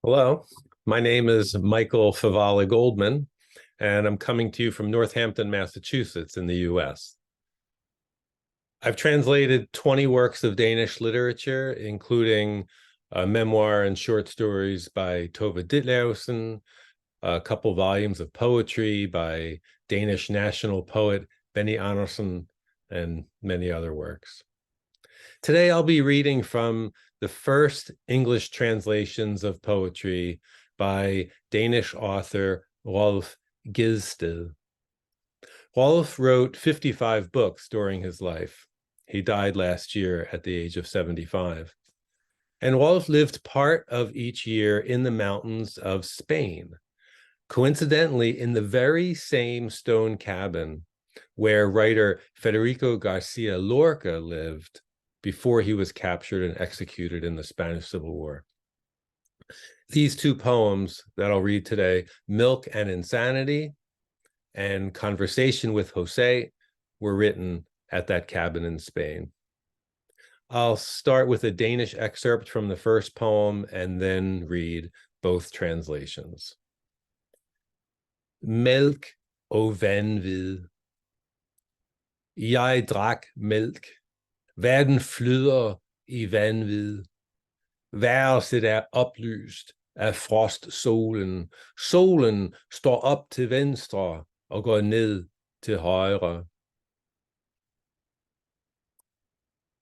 Hello, my name is Michael Favala Goldman, and I'm coming to you from Northampton, Massachusetts in the US. I've translated 20 works of Danish literature, including a memoir and short stories by Tove Ditlevsen, a couple volumes of poetry by Danish national poet Benny Andersen, and many other works. Today, I'll be reading from the first English translations of poetry by Danish author Rolf Gjedsted. Rolf wrote 55 books during his life. He died last year at the age of 75. And Rolf lived part of each year in the mountains of Spain, coincidentally in the very same stone cabin where writer Federico Garcia Lorca lived before he was captured and executed in the Spanish Civil War. These two poems that I'll read today, Mælk and Insanity and Conversation with José, were written at that cabin in Spain. I'll start with a Danish excerpt from the first poem and then read both translations. Mælk og vanvid. Jeg drak mælk. Verden flyder i vanvid. Værelset er oplyst af frostsolen. Solen står op til venstre og går ned til højre.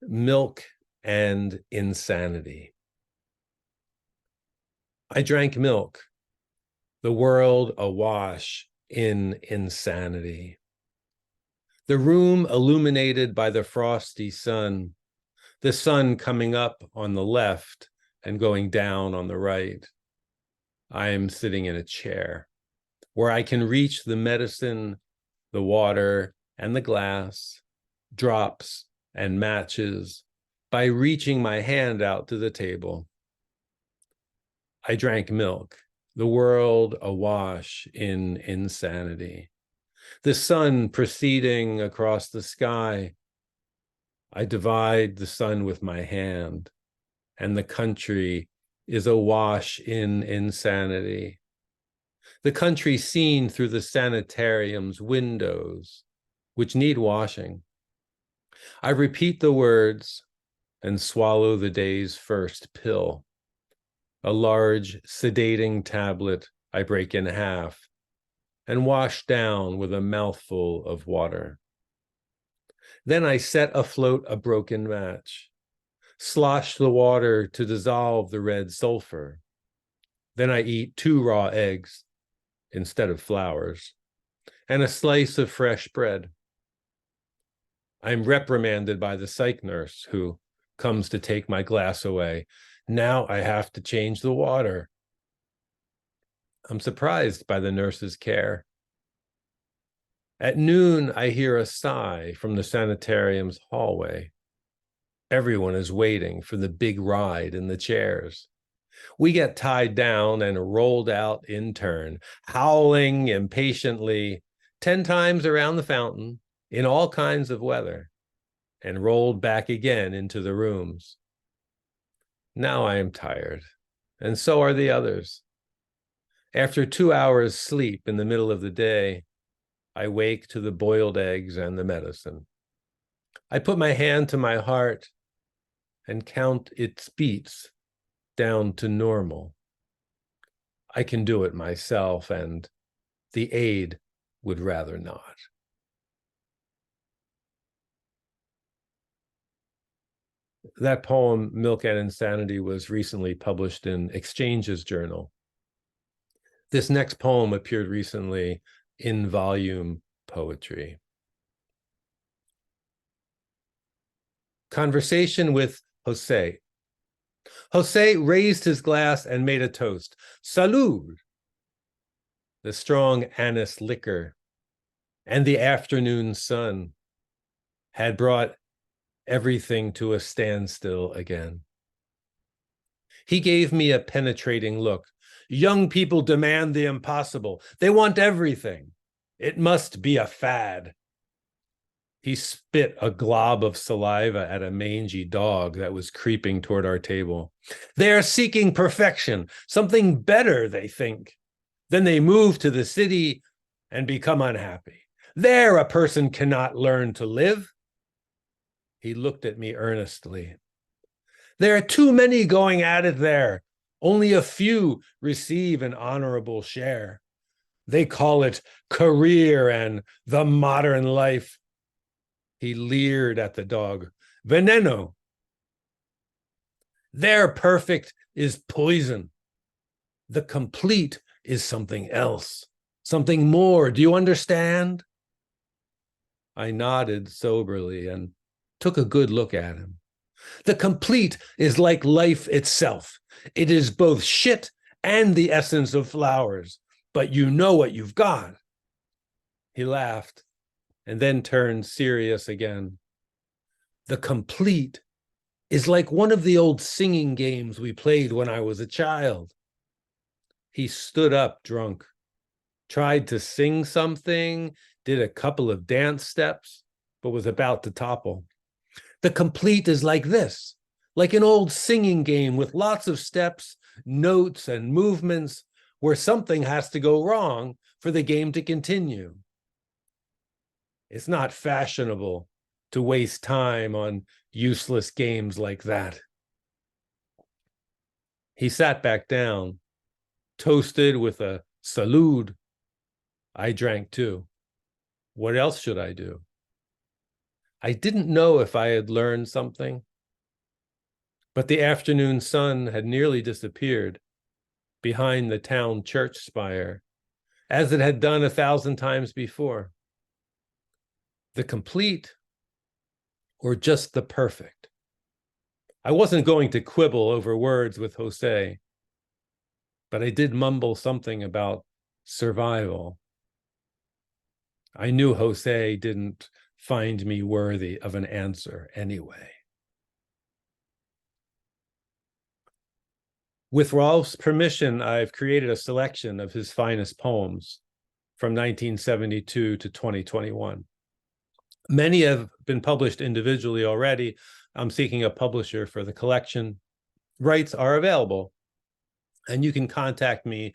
Mælk and insanity. I drank milk, the world awash in insanity. The room illuminated by the frosty sun, the sun coming up on the left and going down on the right. I am sitting in a chair where I can reach the medicine, the water, and the glass, drops and matches by reaching my hand out to the table. I drank milk, the world awash in insanity. The sun proceeding across the sky. I divide the sun with my hand, and the country is awash in insanity. The country seen through the sanitarium's windows, which need washing. I repeat the words and swallow the day's first pill. A large sedating tablet I break in half and wash down with a mouthful of water. Then I set afloat a broken match, slosh the water to dissolve the red sulfur. Then I eat 2 raw eggs instead of flowers and a slice of fresh bread. I'm reprimanded by the psych nurse who comes to take my glass away. Now I have to change the water. I'm surprised by the nurse's care. At noon, I hear a sigh from the sanitarium's hallway. Everyone is waiting for the big ride in the chairs. We get tied down and rolled out in turn, howling impatiently 10 times around the fountain in all kinds of weather, and rolled back again into the rooms. Now I am tired, and so are the others. After 2 hours sleep in the middle of the day, I wake to the boiled eggs and the medicine. I put my hand to my heart and count its beats down to normal. I can do it myself, and the aide would rather not. That poem, Mælk and Insanity, was recently published in Exchange's journal. This next poem appeared recently in volume poetry. Conversation with José. José raised his glass and made a toast. Salud! The strong anise liquor and the afternoon sun had brought everything to a standstill again. He gave me a penetrating look. Young people demand the impossible. They want everything. It must be a fad. He spit a glob of saliva at a mangy dog that was creeping toward our table. They are seeking perfection, something better, they think. Then they move to the city and become unhappy. There a person cannot learn to live. He looked at me earnestly. There are too many going at it there. Only a few receive an honorable share. They call it career and the modern life. He leered at the dog. Veneno. Their perfect is poison. The complete is something else, something more. Do you understand? I nodded soberly and took a good look at him. The complete is like life itself. It is both shit and the essence of flowers, but you know what you've got. He laughed and then turned serious again. The complete is like one of the old singing games we played when I was a child. He stood up drunk, tried to sing something, did a couple of dance steps, but was about to topple. The complete is like this, like an old singing game with lots of steps, notes, and movements where something has to go wrong for the game to continue. It's not fashionable to waste time on useless games like that. He sat back down, toasted with a Salud. I drank too. What else should I do? I didn't know if I had learned something, but the afternoon sun had nearly disappeared behind the town church spire, as it had done 1,000 times before. The complete or just the perfect? I wasn't going to quibble over words with José, but I did mumble something about survival. I knew José didn't find me worthy of an answer anyway. With Rolf's permission, I've created a selection of his finest poems from 1972 to 2021. Many have been published individually already. I'm seeking a publisher for the collection. Rights are available, and you can contact me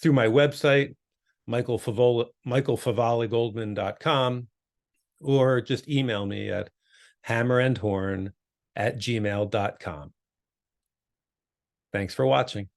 through my website, michaelfavalagoldman.com, or just email me at hammerandhorn@gmail.com. Thanks for watching.